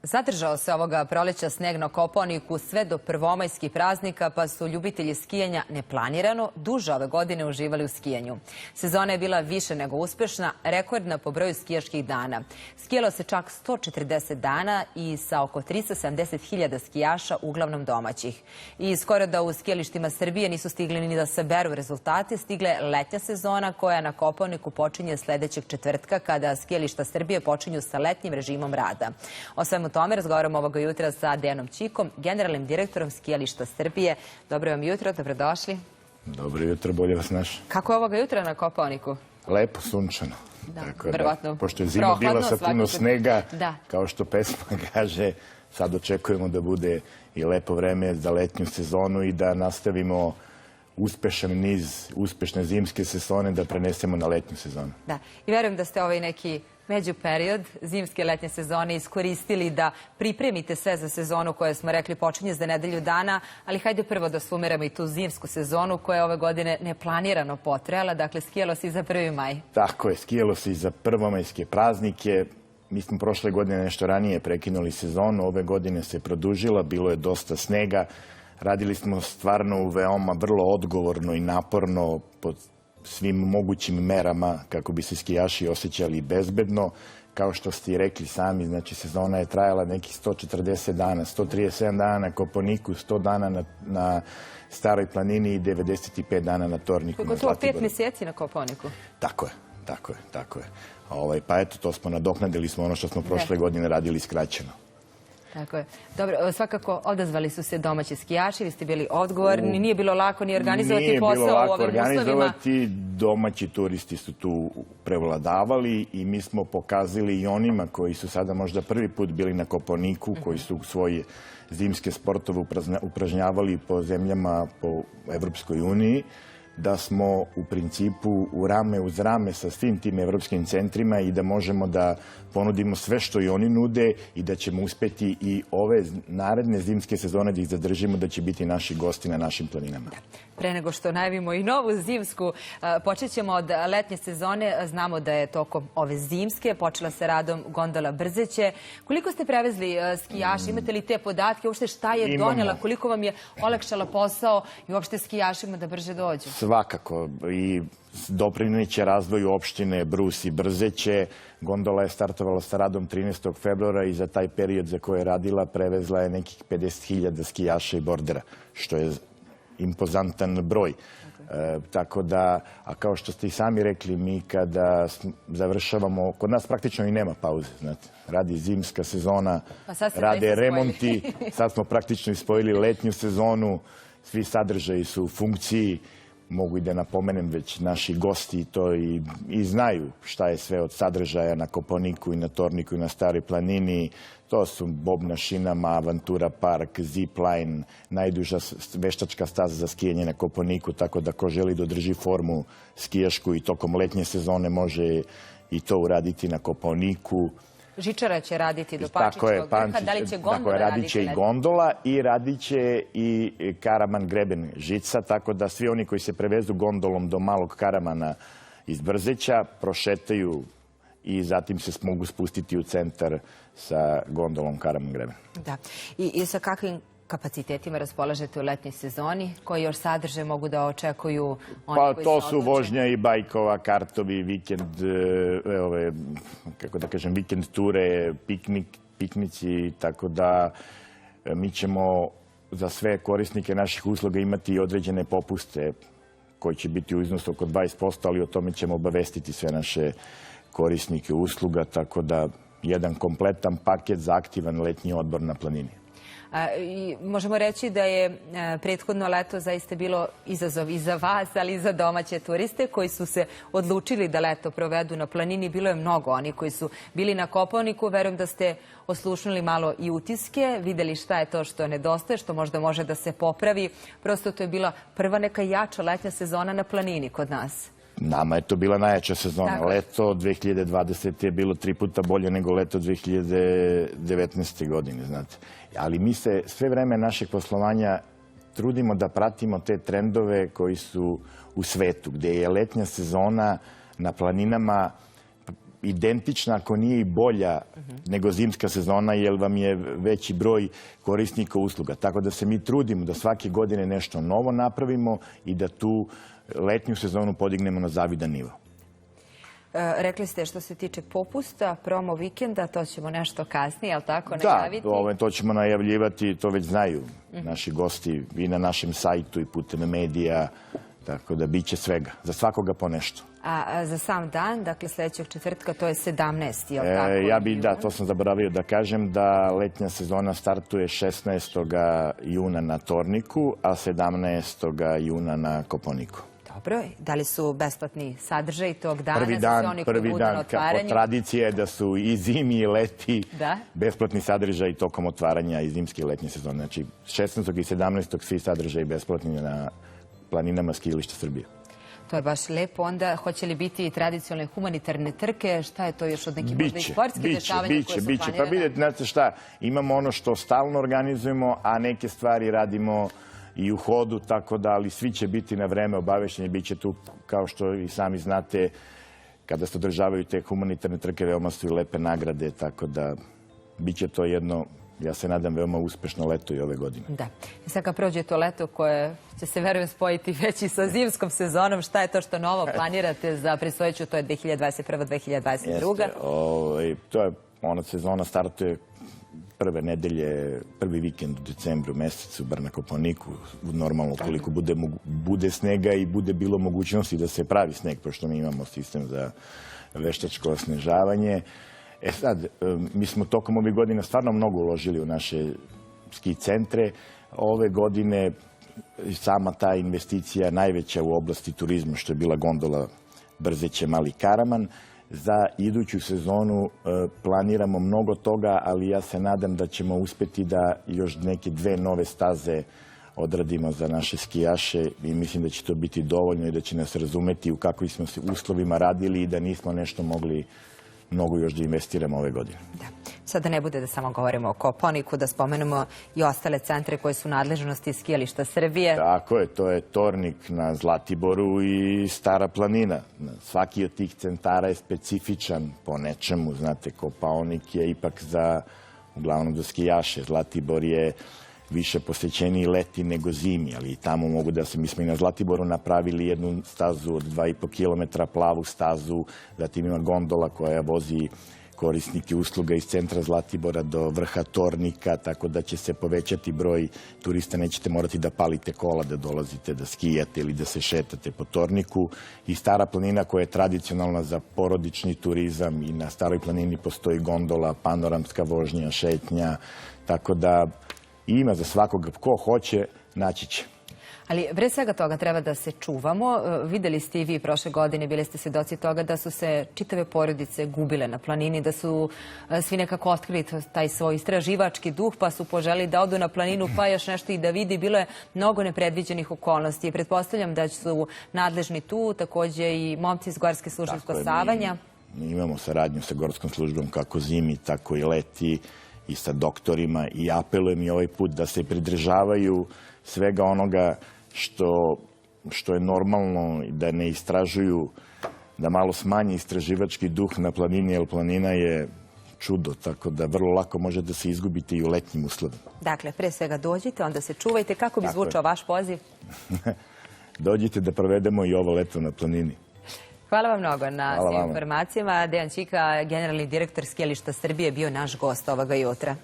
Zadržao se ovoga proleća sneg na Kopaoniku sve do prvomajskih praznika, pa su ljubitelji skijanja neplanirano duže ove godine uživali u skijanju. Sezona je bila više nego uspešna, rekordna po broju skijaških dana. Skijalo se čak 140 dana i sa oko 370.000 skijaša, uglavnom domaćih. I skoro da u skijalištima Srbije nisu stigli ni da saberu rezultate, stigle letnja sezona koja na Kopaoniku počinje sledećeg četvrtka kada skijališta Srbije počinju sa letnjim režimom rada. O svemu tome razgovaramo ovoga jutra sa Dejanom Čikom, generalnim direktorom skijališta Srbije. Dobro vam jutro, dobrodošli. Dobro jutro, bolje vas našao. Kako je ovoga jutra na Kopaoniku? Lepo, sunčano. Verovatno. Pošto je zima bila sa puno snega, kao što pesma kaže, sad očekujemo da bude i lepo vreme za letnju sezonu i da nastavimo uspešan niz uspešne zimske sezone da prenesemo na letnju sezonu. Da, i verujem da ste ovaj neki međuperiod zimske letnje sezone iskoristili da pripremite sve za sezonu koja smo rekli počinje za nedelju dana, ali hajde prvo da sumiramo i tu zimsku sezonu koja je ove godine neplanirano potrajala, dakle skijalo se i za 1. maj. Tako je, skijalo se i za prvomajske praznike. Mi smo prošle godine nešto ranije prekinuli sezonu, ove godine se produžila, bilo je dosta snega. Radili smo stvarno u veoma vrlo odgovorno i naporno pod svim mogućim merama kako bi se skijaši osjećali bezbedno. Kao što ste i rekli sami, znači sezona je trajala nekih 140 dana, 137 dana na Kopaoniku, 100 dana na Staroj planini i 95 dana na Torniku. Koliko to 5 meseci na Kopaoniku? Tako je. Pa eto, to smo nadoknadili smo ono što smo prošle godine radili skraćeno. Tako je. Dobro, svakako odazvali su se domaći skijaši, vi ste bili odgovorni, nije bilo lako ni organizovati posao u ovim uslovima. Nije bilo lako organizovati, domaći turisti su tu prevladavali i mi smo pokazali i onima koji su sada možda prvi put bili na Kopaoniku, koji su svoje zimske sportove upražnjavali po zemljama po Evropskoj uniji, da smo u principu u rame uz rame sa svim tim evropskim centrima i da možemo da ponudimo sve što i oni nude i da ćemo uspeti i ove naredne zimske sezone da ih zadržimo, da će biti naši gosti na našim planinama. Pre nego što najavimo i novu zimsku, počet ćemo od letnje sezone. Znamo da je tokom ove zimske počela se radom gondola Brzeće. Koliko ste prevezli skijaša? Imate li te podatke? Uopšte šta je donela? Koliko vam je olakšala posao i uopšte skijašima da brže dođu? Svakako. I doprineće razvoju opštine Brus i Brzeće. Gondola je startovala sa radom 13. februara i za taj period za koje je radila prevezla je nekih 50.000 skijaša i bordera, što je impozantan broj. Tako da, a kao što ste i sami rekli, mi kada završavamo, kod nas praktično i nema pauze, znate. Radi zimska sezona, rade remonti, sad smo praktično ispojili letnju sezonu, svi sadržaji su u funkciji. Mogu i da napomenem, već naši gosti to i znaju šta je sve od sadržaja na Kopaoniku i na Torniku i na Staroj planini. To su bob na šinama, Avantura park, zipline, najduža veštačka staza za skijanje na Kopaoniku, tako da ko želi da održi formu skijašku i tokom letnje sezone može i to uraditi na Kopaoniku. Žičara će raditi do Pančićevog vrha, da li će gondola raditi? Radit će i gondola i radit će i Karaman greben žica, tako da svi oni koji se prevezu gondolom do malog Karamana iz Brzeća prošetaju i zatim se mogu spustiti u centar sa gondolom Karaman greben. Da. I sa kakvim kapacitetima raspolažete u letnjoj sezoni? Koji još sadržaj mogu da očekuju oni koji se odluče? Pa to su vožnja i bajkova, kartovi, vikend, kako da kažem, vikend ture, piknici, tako da mi ćemo za sve korisnike naših usluga imati i određene popuste koji će biti u iznosu oko 20%, ali o tome ćemo obavestiti sve naše korisnike usluga, tako da jedan kompletan paket za aktivan letnji odmor na planini. Možemo reći da je prethodno leto zaista bilo izazov i za vas, ali i za domaće turiste koji su se odlučili da leto provedu na planini. Bilo je mnogo oni koji su bili na Kopaoniku. Verujem da ste oslušnuli malo i utiske, videli šta je to što nedostaje, što možda može da se popravi. Prosto to je bila prva neka jača letnja sezona na planini kod nas. Nama je to bila najjača sezona. Leto 2020. je bilo 3 puta bolje nego leto 2019. godine, znate. Ali mi se sve vreme našeg poslovanja trudimo da pratimo te trendove koji su u svetu, gde je letnja sezona na planinama identična, ako nije i bolja nego zimska sezona, jer vam je veći broj korisnika usluga. Tako da se mi trudimo da svake godine nešto novo napravimo i da tu letnju sezonu podignemo na zavidan nivo. Rekli ste što se tiče popusta, promo vikenda, to ćemo nešto kasnije, je li tako, najaviti? Da, to ćemo najavljivati, to već znaju naši gosti i na našem sajtu i putem medija, tako da bit će svega, za svakoga po nešto. A za sam dan, dakle sljedećeg četvrtka, to je 17. je li tako? Da, to sam zaboravio da kažem, da letnja sezona startuje 16. juna na Torniku, a 17. juna na Koponiku. Dobro, da li su besplatni sadržaj tog dana? Prvi dan, kako tradicija je da su i zimi i leti besplatni sadržaj tokom otvaranja i zimske i letnje sezone. Znači, 16. i 17. svi sadržaji besplatni na planinama skijališta Srbije. To je baš lepo. Onda hoće li biti i tradicionalne humanitarne trke? Šta je to još od nekih možda i sportskih dešavanja koje su planirane? Pa vidite, znate šta, imamo ono što stalno organizujemo, a neke stvari radimo i u hodu, tako da, ali svi će biti na vreme obavešteni, bit će tu, kao što i sami znate, kada se održavaju te humanitarne trke, veoma su i lepe nagrade, tako da bit će to jedno, ja se nadam, veoma uspešno leto i ove godine. Da. I sad kad prođe to leto koje će se, verujem, spojiti već i sa zimskom sezonom, šta je to što novo planirate za predstojeću, to je 2021-2022? To je, ona sezona startuje prve nedelje, prvi vikend u decembru mesecu, bar na Koponiku, normalno koliko bude snega i bude bilo mogućnosti da se pravi sneg, pošto mi imamo sistem za veštačko osnežavanje. Sad, mi smo tokom ovih godina stvarno mnogo uložili u naše ski centre. Ove godine sama ta investicija najveća u oblasti turizma, što je bila gondola Brzeće Mali Karaman. Za iduću sezonu planiramo mnogo toga, ali ja se nadam da ćemo uspjeti da još neke 2 nove staze odradimo za naše skijaše i mislim da će to biti dovoljno i da će nas razumeti u kakvim smo se uslovima radili i da nismo nešto mogli mnogo još da investiramo ove godine. Da. Sad da ne bude da samo govorimo o Koponiku, da spomenemo i ostale centre koje su nadležnosti skijališta Srbije. Tako je, to je Tornik na Zlatiboru i Stara planina. Svaki od tih centara je specifičan po nečemu. Znate, Kopaonik je ipak uglavnom za skijaše. Zlatibor je više posvećeniji leti nego zimi, ali i tamo mogu da se, mi smo i na Zlatiboru napravili jednu stazu od 2,5 km, plavu stazu, zatim ima gondola koja vozi korisnike usluga iz centra Zlatibora do vrha Tornika, tako da će se povećati broj turista, nećete morati da palite kola da dolazite, da skijate ili da se šetate po Torniku. I Stara planina koja je tradicionalna za porodični turizam i na Staroj planini postoji gondola, panoramska vožnja, šetnja, tako da ima za svakoga ko hoće, naći će. Ali pre svega toga treba da se čuvamo. Videli ste i vi prošle godine, bili ste svedoci toga da su se čitave porodice gubile na planini, da su svi nekako otkrili taj svoj istraživački duh, pa su poželi da odu na planinu, pa još nešto i da vidi. Bilo je mnogo nepredviđenih okolnosti. Pretpostavljam da su nadležni tu, takođe i momci iz Gorske službe spasavanja. Mi imamo saradnju sa Gorskom službom kako zimi, tako i leti, i sa doktorima, i apelujem i ovaj put da se pridržavaju svega onoga što je normalno, da ne istražuju, da malo smanje istraživački duh na planini, jer planina je čudo, tako da vrlo lako može da se izgubite i u letnjim uslovima. Dakle, pre svega dođite, onda se čuvajte. Kako bi zvučao vaš poziv? Dođite da provedemo i ovo leto na planini. Hvala vam mnogo na svim informacijama. Dejan Ćika, generalni direktor skijališta Srbije, bio naš gost ovoga jutra.